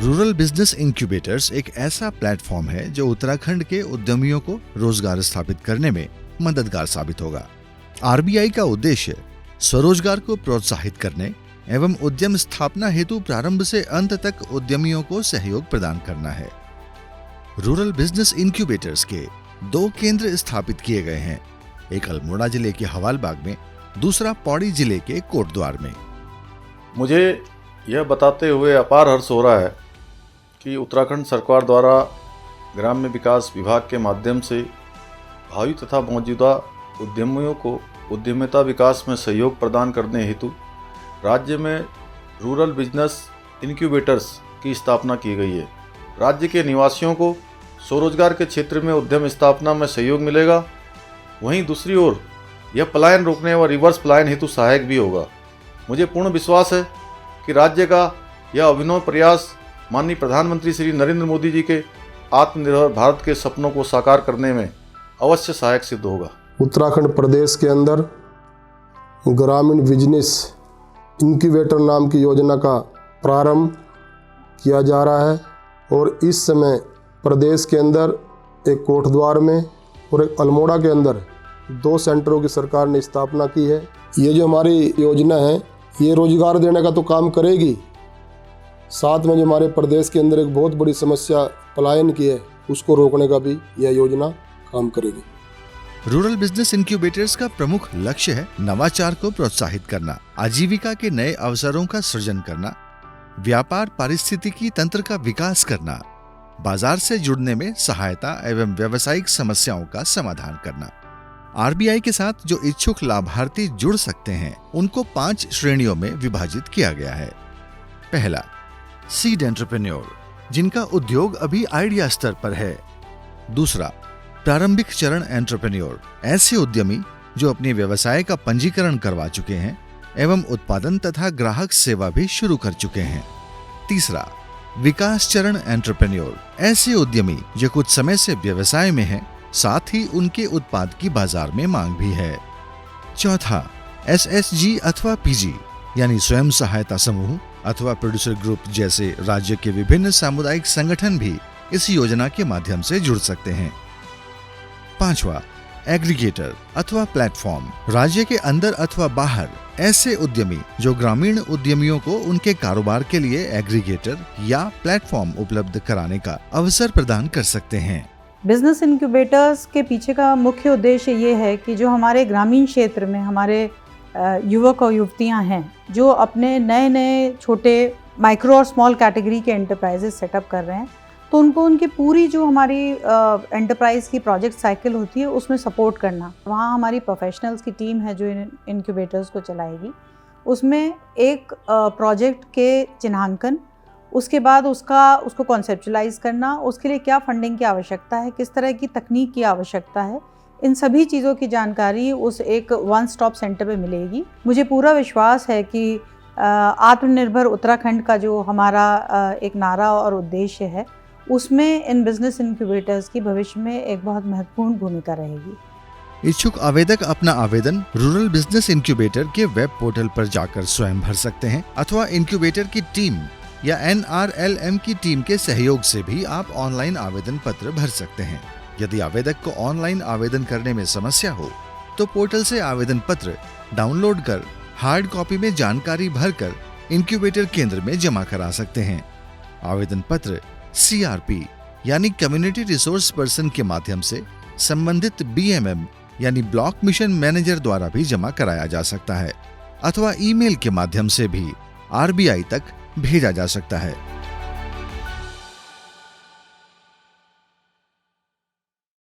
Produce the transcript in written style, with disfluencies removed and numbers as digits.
Rural business incubators एक ऐसा platform है जो उत्तराखंड के उद्यमियों को रोजगार स्थापित करने में मददगार साबित होगा। आरबीआई का उद्देश्य स्वरोजगार को प्रोत्साहित करने एवं उद्यम स्थापना हेतु प्रारंभ से अंत तक उद्यमियों को सहयोग प्रदान करना है। रूरल बिजनेस इंक्यूबेटर्स के 2 केंद्र स्थापित किए गए हैं, एक अल्मोड़ा जिले के हवालबाग में, दूसरा पौड़ी जिले के कोटद्वार में। मुझे यह बताते हुए अपार हर्ष हो रहा है कि उत्तराखंड सरकार द्वारा ग्राम्य विकास विभाग के माध्यम से भावी तथा मौजूदा उद्यमियों को उद्यमिता विकास में सहयोग प्रदान करने हेतु राज्य में रूरल बिजनेस इंक्यूबेटर्स की स्थापना की गई है। राज्य के निवासियों को स्वरोजगार के क्षेत्र में उद्यम स्थापना में सहयोग मिलेगा। वहीं दूसरी ओर यह पलायन रोकने व रिवर्स पलायन हेतु सहायक भी होगा। मुझे पूर्ण विश्वास है कि राज्य का यह अभिनव प्रयास माननीय प्रधानमंत्री श्री नरेंद्र मोदी जी के आत्मनिर्भर भारत के सपनों को साकार करने में अवश्य सहायक सिद्ध होगा। उत्तराखंड प्रदेश के अंदर ग्रामीण बिजनेस इंक्यूबेटर नाम की योजना का प्रारंभ किया जा रहा है और इस समय प्रदेश के अंदर एक कोटद्वार में और एक अल्मोड़ा के अंदर 2 सेंटरों की सरकार ने स्थापना की है। ये जो हमारी योजना है ये रोजगार देने का तो काम करेगी, साथ में जो हमारे प्रदेश के अंदर एक बहुत बड़ी समस्या पलायन की है उसको रोकने का भी यह योजना काम करेगी। रूरल बिजनेस इंक्यूबेटर्स का प्रमुख लक्ष्य है नवाचार को प्रोत्साहित करना, आजीविका के नए अवसरों का सृजन करना, व्यापार पारिस्थितिकी तंत्र का विकास करना, बाजार से जुड़ने में सहायता एवं व्यावसायिक समस्याओं का समाधान करना। आरबीआई के साथ जो इच्छुक लाभार्थी जुड़ सकते हैं उनको 5 श्रेणियों में विभाजित किया गया है। पहला, सीड एंटरप्रेन्योर, जिनका उद्योग अभी आइडिया स्तर पर है। दूसरा, प्रारंभिक चरण एंटरप्रेन्योर, ऐसे उद्यमी जो अपने व्यवसाय का पंजीकरण करवा चुके हैं एवं उत्पादन तथा ग्राहक सेवा भी शुरू कर चुके हैं। तीसरा, विकास चरण एंटरप्रेन्योर, ऐसे उद्यमी जो कुछ समय से व्यवसाय में हैं, साथ ही उनके उत्पाद की बाजार में मांग भी है। चौथा, एसएसजी अथवा पीजी यानी स्वयं सहायता समूह अथवा प्रोड्यूसर ग्रुप जैसे राज्य के विभिन्न सामुदायिक संगठन भी इस योजना के माध्यम से जुड़ सकते हैं। पांचवा, एग्रीगेटर अथवा प्लेटफॉर्म, राज्य के अंदर अथवा बाहर ऐसे उद्यमी जो ग्रामीण उद्यमियों को उनके कारोबार के लिए एग्रीगेटर या प्लेटफॉर्म उपलब्ध कराने का अवसर प्रदान कर सकते हैं। बिजनेस इंक्यूबेटर्स के पीछे का मुख्य उद्देश्य ये है कि जो हमारे ग्रामीण क्षेत्र में हमारे युवक और युवतियां हैं जो अपने नए नए छोटे माइक्रो और स्मॉल कैटेगरी के एंटरप्राइजेस सेटअप कर रहे हैं, तो उनको उनकी पूरी जो हमारी एंटरप्राइज की प्रोजेक्ट साइकिल होती है उसमें सपोर्ट करना। वहाँ हमारी प्रोफेशनल्स की टीम है जो इंक्यूबेटर्स को चलाएगी। उसमें एक प्रोजेक्ट के चिन्हांकन, उसके बाद उसको कॉन्सेप्चुलाइज करना, उसके लिए क्या फंडिंग की आवश्यकता है, किस तरह की तकनीक की आवश्यकता है, इन सभी चीज़ों की जानकारी उस एक 1 स्टॉप सेंटर पे मिलेगी। मुझे पूरा विश्वास है कि आत्मनिर्भर उत्तराखंड का जो हमारा एक नारा और उद्देश्य है उसमें इन बिजनेस इंक्यूबेटर्स की भविष्य में एक बहुत महत्वपूर्ण भूमिका रहेगी। इच्छुक आवेदक अपना आवेदन रूरल बिजनेस इंक्यूबेटर के वेब पोर्टल पर जाकर स्वयं भर सकते हैं अथवा इंक्यूबेटर की टीम या NRLM की टीम के सहयोग से भी आप ऑनलाइन आवेदन पत्र भर सकते हैं। यदि आवेदक को ऑनलाइन आवेदन करने में समस्या हो तो पोर्टल से आवेदन पत्र डाउनलोड कर हार्ड कॉपी में जानकारी भरकर इंक्यूबेटर केंद्र में जमा करा सकते हैं। आवेदन पत्र CRP यानी कम्युनिटी रिसोर्स पर्सन के माध्यम से संबंधित BMM यानी ब्लॉक मिशन मैनेजर द्वारा भी जमा कराया जा सकता है अथवा ईमेल के माध्यम से भी RBI तक भेजा जा सकता है।